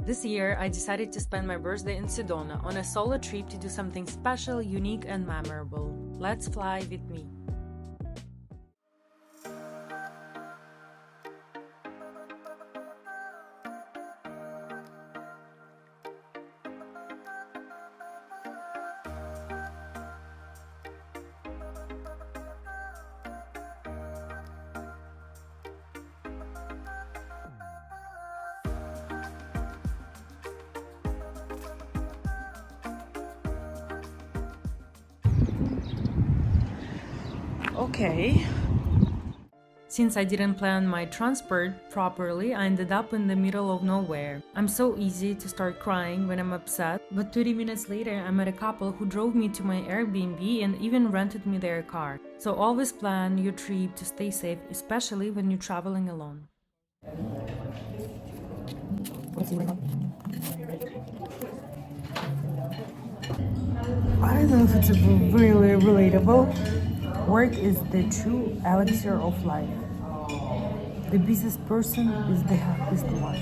This year, I decided to spend my birthday in Sedona on a solo trip to do something special, unique, and memorable. Let's fly with me. Okay. Since I didn't plan my transport properly, I ended up in the middle of nowhere. I'm so easy to start crying when I'm upset, but 30 minutes later I met a couple who drove me to my Airbnb and even rented me their car. So always plan your trip to stay safe, especially when you're traveling alone. I don't know if it's really relatable. Work is the true elixir of life. The busiest person is the happiest one.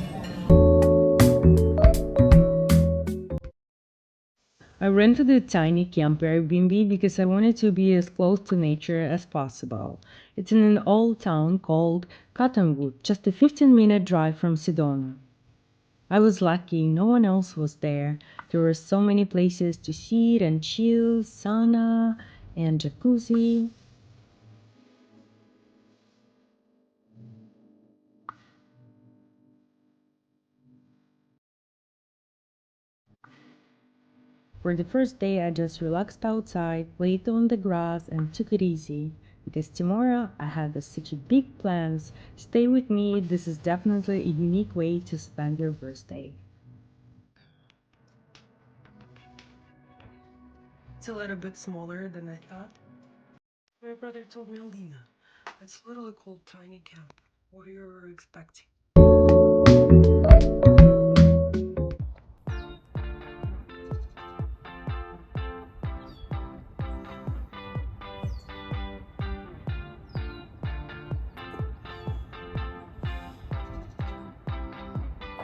I rented a tiny camp Airbnb because I wanted to be as close to nature as possible. It's in an old town called Cottonwood, just a 15-minute drive from Sedona. I was lucky, no one else was there. There were so many places to sit and chill, sauna and jacuzzi. For the first day, I just relaxed outside, played on the grass, and took it easy. Because tomorrow I had such big plans. Stay with me, this is definitely a unique way to spend your birthday. It's a little bit smaller than I thought. My brother told me, Alina, it's literally called tiny camp. What are you expecting?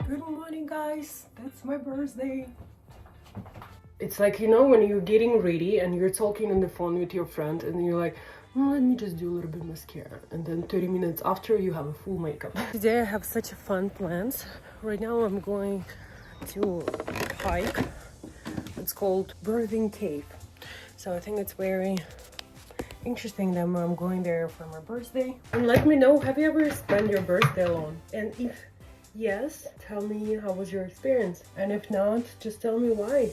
Good morning, guys. That's my birthday. It's like, you know, when you're getting ready and you're talking on the phone with your friend and you're like, let me just do a little bit mascara. And then 30 minutes after, you have a full makeup. Today I have such fun plans. Right now I'm going to hike. It's called Verde Cave. So I think it's very interesting that I'm going there for my birthday. And let me know, have you ever spent your birthday alone? And if yes, tell me how was your experience. And if not, just tell me why.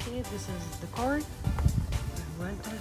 Okay, this is the card. I rented.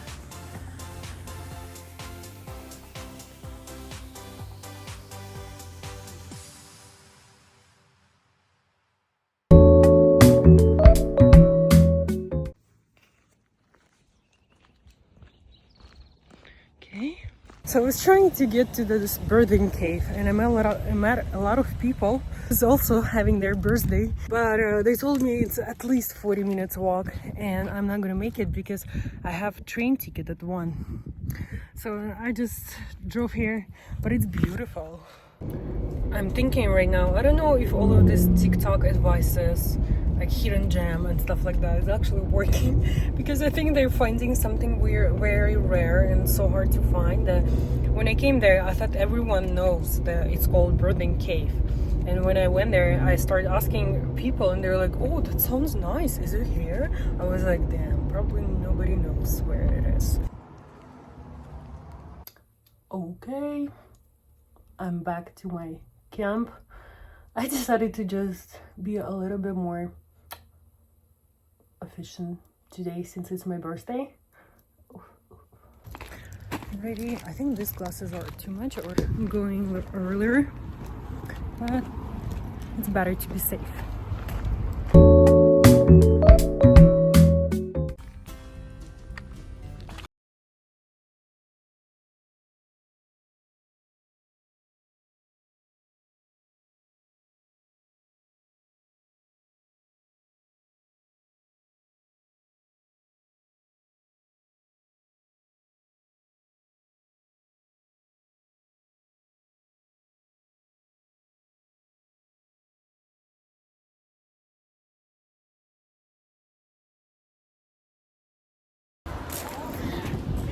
Okay. So I was trying to get to this birthing cave, and I met a lot of people who's also having their birthday, but they told me it's at least 40 minutes walk, and I'm not gonna make it because I have a train ticket at 1. So I just drove here, but it's beautiful. I'm thinking right now, I don't know if all of this TikTok advices, like hidden gem and stuff like that, is actually working because I think they're finding something weird, very rare and so hard to find that when I came there, I thought everyone knows that it's called Birthing Cave. And when I went there, I started asking people and they're like, oh, that sounds nice. Is it here? I was like, damn, probably nobody knows where it is. Okay, I'm back to my camp. I decided to just be a little bit more efficient today since it's my birthday. Ready? I think these glasses are too much or I'm going earlier, but it's better to be safe.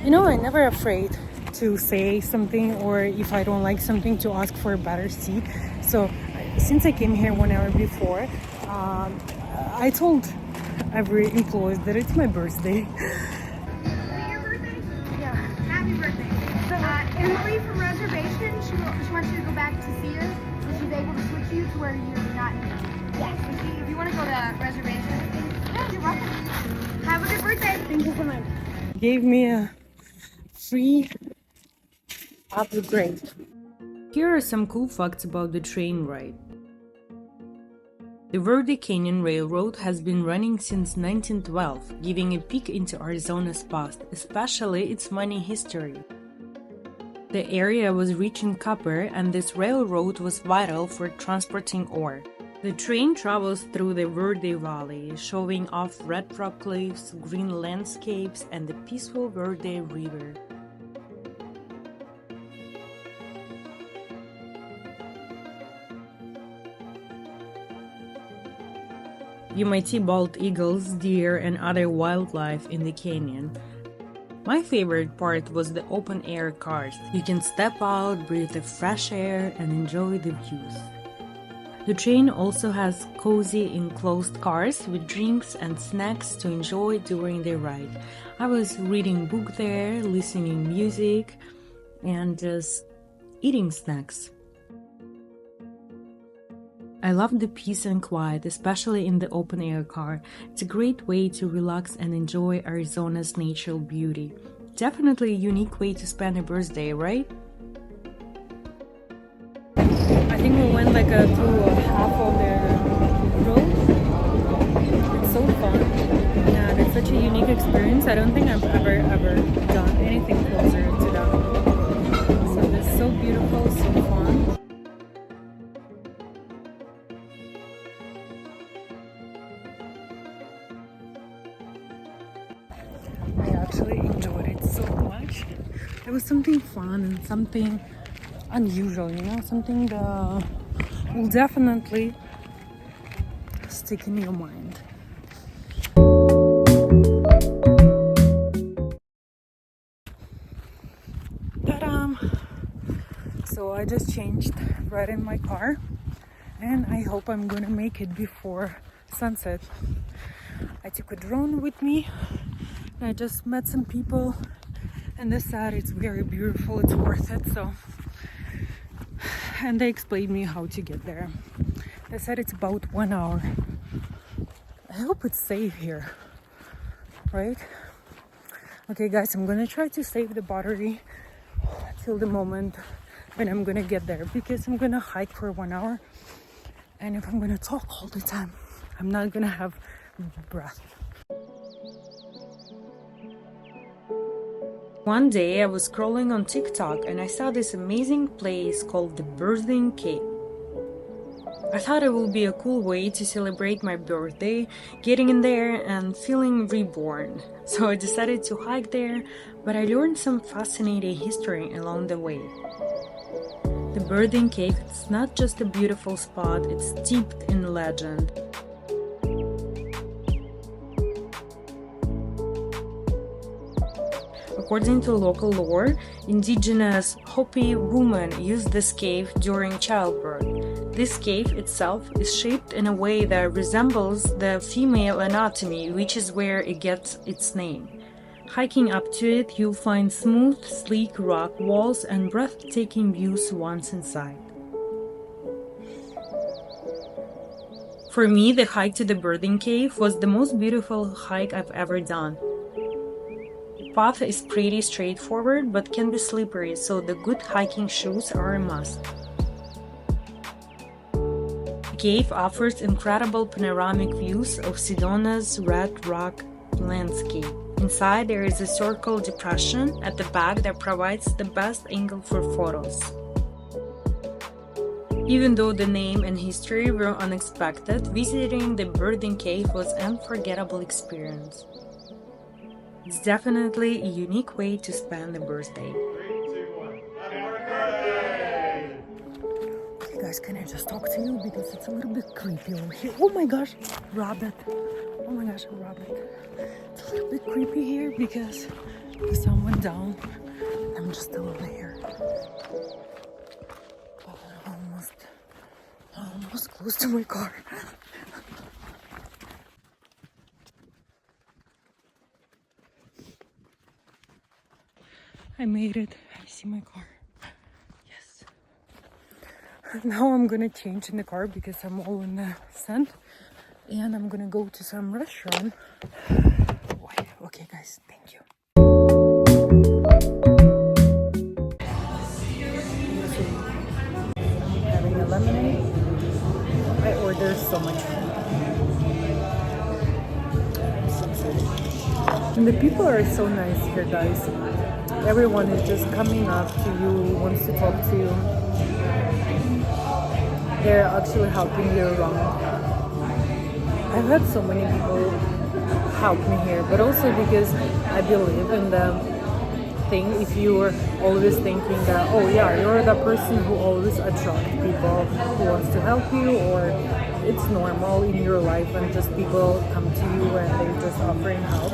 You know, I'm never afraid to say something, or if I don't like something, to ask for a better seat. So since I came here 1 hour before, I told every employee that it's my birthday. Your birthday? Yeah. Happy birthday. Emily from reservation, she wants you to go back to see her, so she's able to switch you to where you're not. Yes. If you want to go to reservation, yeah, you're welcome. Have a good birthday. Thank you so much. Gave me a free upgrade. Here are some cool facts about the train ride. The Verde Canyon Railroad has been running since 1912, giving a peek into Arizona's past, especially its mining history. The area was rich in copper, and this railroad was vital for transporting ore. The train travels through the Verde Valley, showing off red rock cliffs, green landscapes, and the peaceful Verde River. You might see bald eagles, deer, and other wildlife in the canyon. My favorite part was the open-air cars. You can step out, breathe the fresh air, and enjoy the views. The train also has cozy enclosed cars with drinks and snacks to enjoy during the ride. I was reading book there, listening music, and just eating snacks. I love the peace and quiet, especially in the open-air car. It's a great way to relax and enjoy Arizona's natural beauty. Definitely a unique way to spend a birthday, right? I think we went through half of the road. It's so fun. And it's such a unique experience. I don't think I've ever done anything closer to that. So it's so beautiful, so fun. I actually enjoyed it so much. It was something fun and something unusual, you know, something that will definitely stick in your mind. Ta-da! So I just changed right in my car, and I hope I'm gonna make it before sunset. I took a drone with me. I just met some people, and they said it's very beautiful, it's worth it. And they explained me how to get there. They said it's about 1 hour. I hope it's safe here, right? Okay guys, I'm gonna try to save the battery till the moment when I'm gonna get there, because I'm gonna hike for 1 hour, and if I'm gonna talk all the time, I'm not gonna have breath. One day I was scrolling on TikTok and I saw this amazing place called the Verde Canyon. I thought it would be a cool way to celebrate my birthday, getting in there and feeling reborn. So I decided to hike there, but I learned some fascinating history along the way. The Verde Cave is not just a beautiful spot, it's steeped in legend. According to local lore, indigenous Hopi women used this cave during childbirth. This cave itself is shaped in a way that resembles the female anatomy, which is where it gets its name. Hiking up to it, you'll find smooth, sleek rock walls and breathtaking views once inside. For me, the hike to the Verde Cave was the most beautiful hike I've ever done. The path is pretty straightforward but can be slippery, so the good hiking shoes are a must. The cave offers incredible panoramic views of Sedona's red rock landscape. Inside there is a circle depression at the back that provides the best angle for photos. Even though the name and history were unexpected, visiting the Verde Cave was an unforgettable experience. It's definitely a unique way to spend a birthday. 3, 2, 1. Happy birthday! Okay guys, can I just talk to you because it's a little bit creepy over here. Oh my gosh, rabbit. Oh my gosh, I'm robbing. It's a little bit creepy here because the sun went down. I'm just alone here. But I'm almost close to my car. I made it. I see my car. Yes. Now I'm gonna change in the car because I'm all in the sand. And I'm gonna go to some restaurant. Okay guys, thank you. Having a lemonade. I ordered so much food. I'm so excited. And the people are so nice here, guys. Everyone is just coming up to you, wants to talk to you. They're actually helping you around. I've had so many people help me here, but also because I believe in the thing. If you're always thinking that, oh yeah, you're the person who always attracts people who wants to help you, or it's normal in your life and just people come to you and they're just offering help.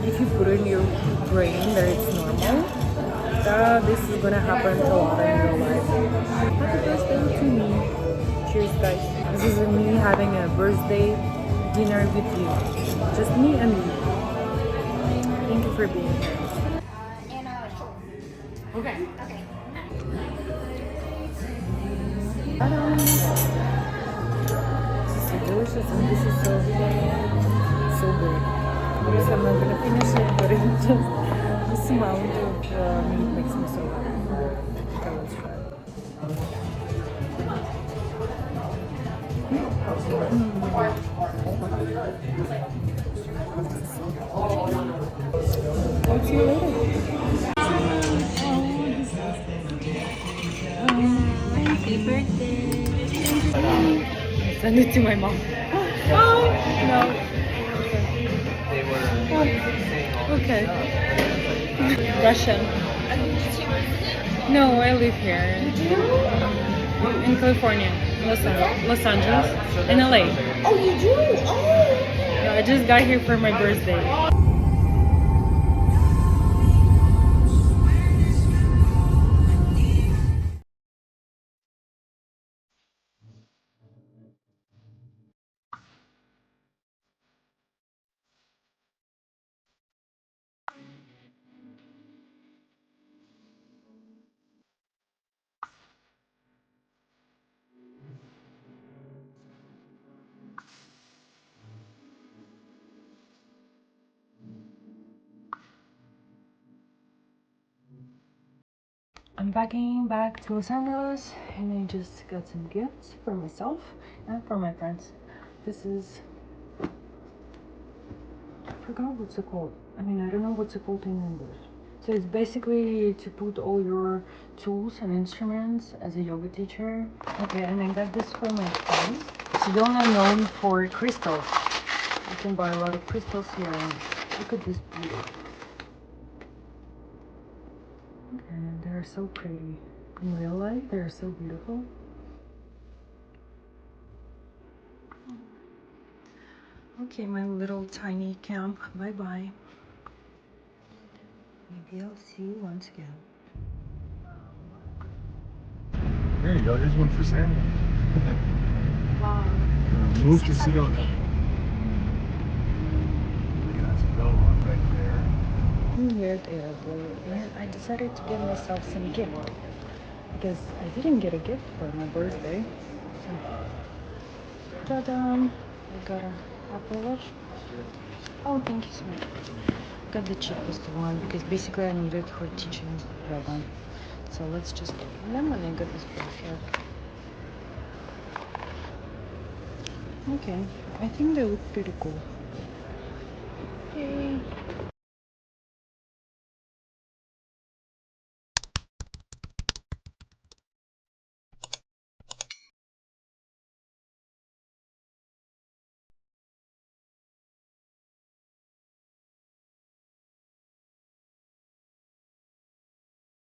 If you put in your brain that it's normal, that this is gonna happen a lot in your life. Happy birthday to me. Cheers guys. This is me having a birthday dinner with you. Just me and you. Thank you for being here. Okay. Okay. This is so delicious and this is so good. Obviously I'm not gonna finish it, but it's just this amount of meat makes me so happy. Okay, let's try it. I'll see you later. Happy birthday. Send it to my mom. Oh, no. Okay. Russian. No, I live here. In California. Los Angeles. In LA. Oh, you do? Oh. Yeah, I just got here for my birthday. I'm packing back to Los Angeles and I just got some gifts for myself and for my friends. This is, I forgot what's it called. I don't know what's it called in English. So it's basically to put all your tools and instruments as a yoga teacher. Okay, and I got this for my friends. Sedona known for crystals. You can buy a lot of crystals here. Look at this beauty. And they're so pretty. In real life, they're so beautiful. Okay, my little tiny camp. Bye-bye. Maybe I'll see you once again. There you go. Here's one for Santa. Wow. Move to Sedona. That's Belmont right there. I'm here at the airport and I decided to get myself some gift because I didn't get a gift for my birthday. So, ta-da! I got a Apple Watch. Oh, thank you so much. Got the cheapest one because basically I need it for teaching yoga. So let's just get them and I got this bracelet. Okay, I think they look pretty cool. Yay!